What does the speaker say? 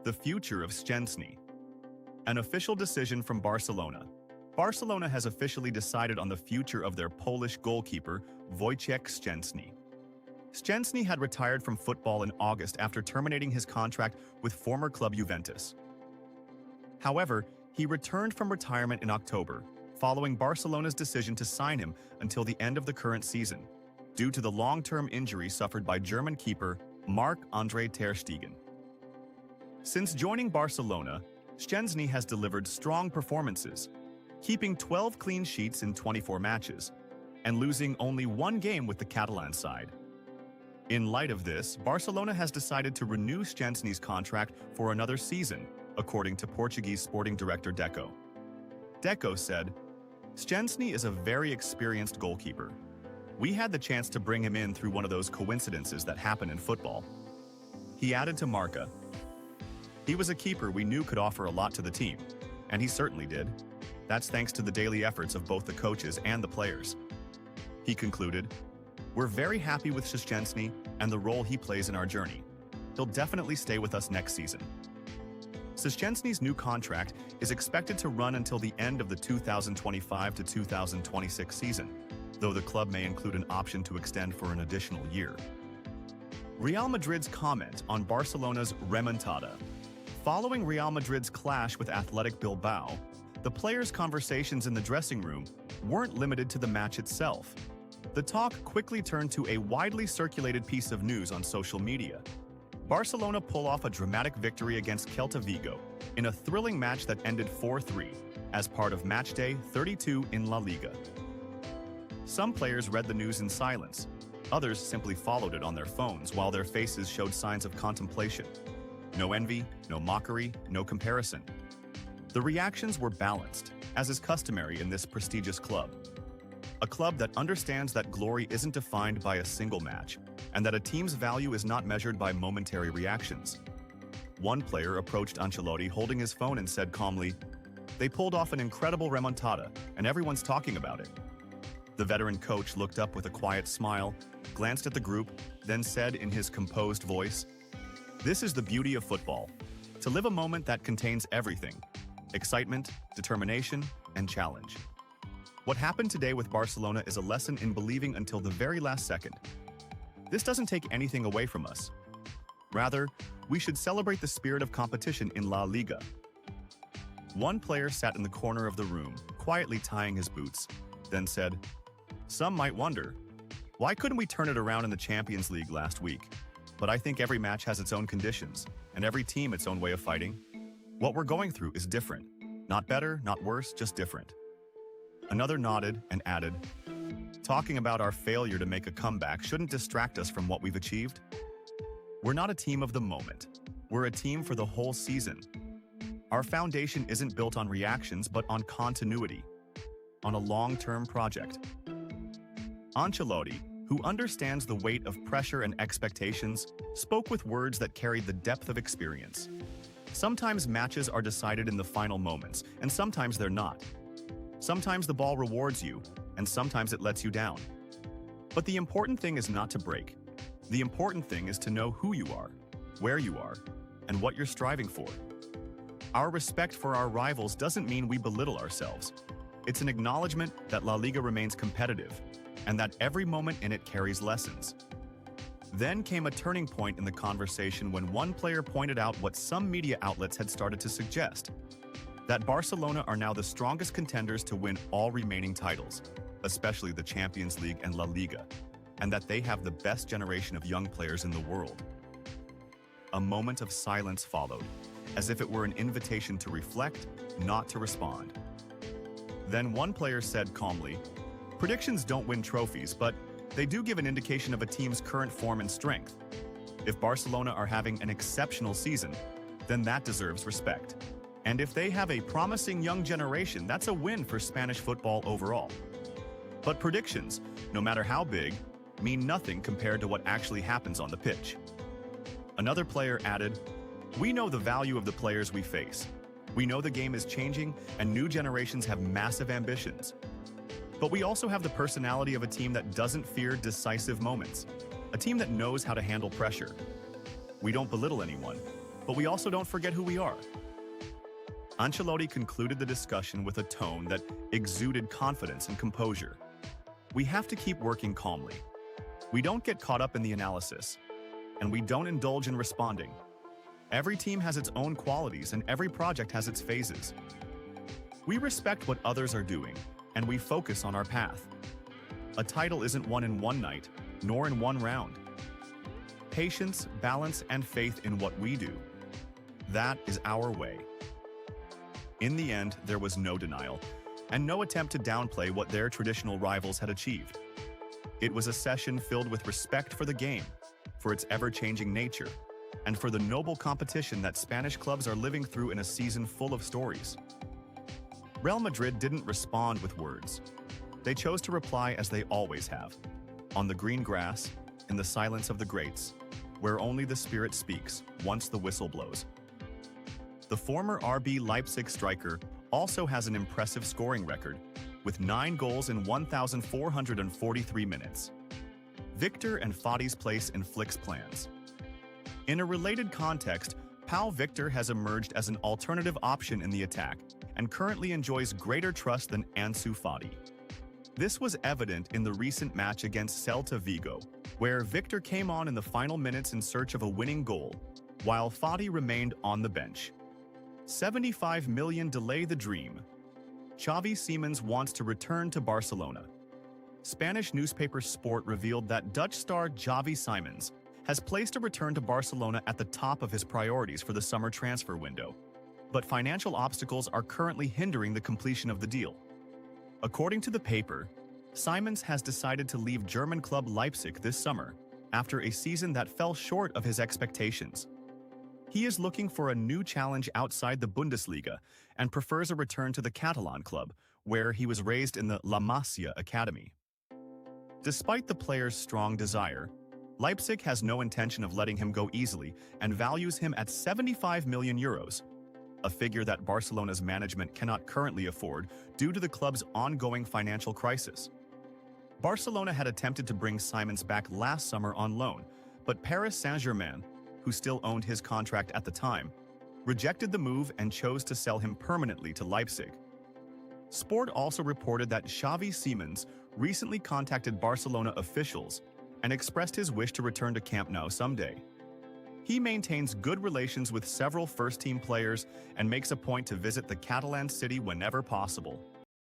The future of Szczęsny. An official decision from Barcelona. Barcelona has officially decided on the future of their Polish goalkeeper, Wojciech Szczęsny. Szczęsny had retired from football in August after terminating his contract with former club Juventus. However, he returned from retirement in October, following Barcelona's decision to sign him until the end of the current season, due to the long-term injury suffered by German keeper Marc-Andre ter Stegen. Since joining Barcelona, Szczęsny has delivered strong performances, keeping 12 clean sheets in 24 matches, and losing only one game with the Catalan side. In light of this, Barcelona has decided to renew Szczęsny's contract for another season, according to Portuguese sporting director Deco. Deco said, "Szczęsny is a very experienced goalkeeper. We had the chance to bring him in through one of those coincidences that happen in football." He added to Marca, "He was a keeper we knew could offer a lot to the team, and he certainly did. That's thanks to the daily efforts of both the coaches and the players." He concluded, "We're very happy with Szczęsny and the role he plays in our journey. He'll definitely stay with us next season." Szczęsny's new contract is expected to run until the end of the 2025 to 2026 season, though the club may include an option to extend for an additional year. Real Madrid's comment on Barcelona's remontada. Following Real Madrid's clash with Athletic Bilbao, the players' conversations in the dressing room weren't limited to the match itself. The talk quickly turned to a widely circulated piece of news on social media. Barcelona pull off a dramatic victory against Celta Vigo in a thrilling match that ended 4-3 as part of matchday 32 in La Liga. Some players read the news in silence. Others simply followed it on their phones while their faces showed signs of contemplation. No envy, no mockery, no comparison. The reactions were balanced, as is customary in this prestigious club. A club that understands that glory isn't defined by a single match, and that a team's value is not measured by momentary reactions. One player approached Ancelotti holding his phone and said calmly, "They pulled off an incredible remontada, and everyone's talking about it." The veteran coach looked up with a quiet smile, glanced at the group, then said in his composed voice, "This is the beauty of football, to live a moment that contains everything: excitement, determination, and challenge." What happened today with Barcelona is a lesson in believing until the very last second. This doesn't take anything away from us. Rather, we should celebrate the spirit of competition in La Liga. One player sat in the corner of the room, quietly tying his boots, then said, "Some might wonder, why couldn't we turn it around in the Champions League last week? But I think every match has its own conditions, and every team its own way of fighting. What we're going through is different. Not better, not worse, just different." Another nodded and added, "Talking about our failure to make a comeback shouldn't distract us from what we've achieved. We're not a team of the moment. We're a team for the whole season. Our foundation isn't built on reactions, but on continuity, on a long-term project." Ancelotti, who understands the weight of pressure and expectations, spoke with words that carried the depth of experience. Sometimes matches are decided in the final moments, and sometimes they're not. Sometimes the ball rewards you, and sometimes it lets you down. But the important thing is not to break. The important thing is to know who you are, where you are, and what you're striving for. Our respect for our rivals doesn't mean we belittle ourselves. It's an acknowledgement that La Liga remains competitive, and that every moment in it carries lessons. Then came a turning point in the conversation when one player pointed out what some media outlets had started to suggest: that Barcelona are now the strongest contenders to win all remaining titles, especially the Champions League and La Liga, and that they have the best generation of young players in the world. A moment of silence followed, as if it were an invitation to reflect, not to respond. Then one player said calmly, "Predictions don't win trophies, but they do give an indication of a team's current form and strength. If Barcelona are having an exceptional season, then that deserves respect. And if they have a promising young generation, that's a win for Spanish football overall. But predictions, no matter how big, mean nothing compared to what actually happens on the pitch." Another player added, "We know the value of the players we face. We know the game is changing and new generations have massive ambitions. But we also have the personality of a team that doesn't fear decisive moments, a team that knows how to handle pressure. We don't belittle anyone, but we also don't forget who we are. Ancelotti concluded the discussion with a tone that exuded confidence and composure. We have to keep working calmly. We don't get caught up in the analysis, and we don't indulge in responding. Every team has its own qualities, and every project has its phases. We respect what others are doing, and we focus on our path. A title isn't won in one night, nor in one round. Patience, balance, and faith in what we do. That is our way. In the end, there was no denial, and no attempt to downplay what their traditional rivals had achieved. It was a session filled with respect for the game, for its ever-changing nature, and for the noble competition that Spanish clubs are living through in a season full of stories. Real Madrid didn't respond with words. They chose to reply as they always have, on the green grass, in the silence of the greats, where only the spirit speaks once the whistle blows. The former RB Leipzig striker also has an impressive scoring record, with 9 goals in 1,443 minutes. Victor and Fadi's place in Flick's plans. In a related context, Pau Victor has emerged as an alternative option in the attack and currently enjoys greater trust than Ansu Fati. This was evident in the recent match against Celta Vigo, where Victor came on in the final minutes in search of a winning goal, while Fati remained on the bench. 75 million delay the dream. Xavi Simons wants to return to Barcelona. Spanish newspaper Sport revealed that Dutch star Xavi Simons has placed a return to Barcelona at the top of his priorities for the summer transfer window. But financial obstacles are currently hindering the completion of the deal. According to the paper, Simons has decided to leave German club Leipzig this summer after a season that fell short of his expectations. He is looking for a new challenge outside the Bundesliga and prefers a return to the Catalan club, where he was raised in the La Masia Academy. Despite the player's strong desire, Leipzig has no intention of letting him go easily and values him at 75 million euros, a figure that Barcelona's management cannot currently afford due to the club's ongoing financial crisis. Barcelona had attempted to bring Simons back last summer on loan, but Paris Saint-Germain, who still owned his contract at the time, rejected the move and chose to sell him permanently to Leipzig. Sport also reported that Xavi Simons recently contacted Barcelona officials and expressed his wish to return to Camp Nou someday. He maintains good relations with several first-team players and makes a point to visit the Catalan city whenever possible.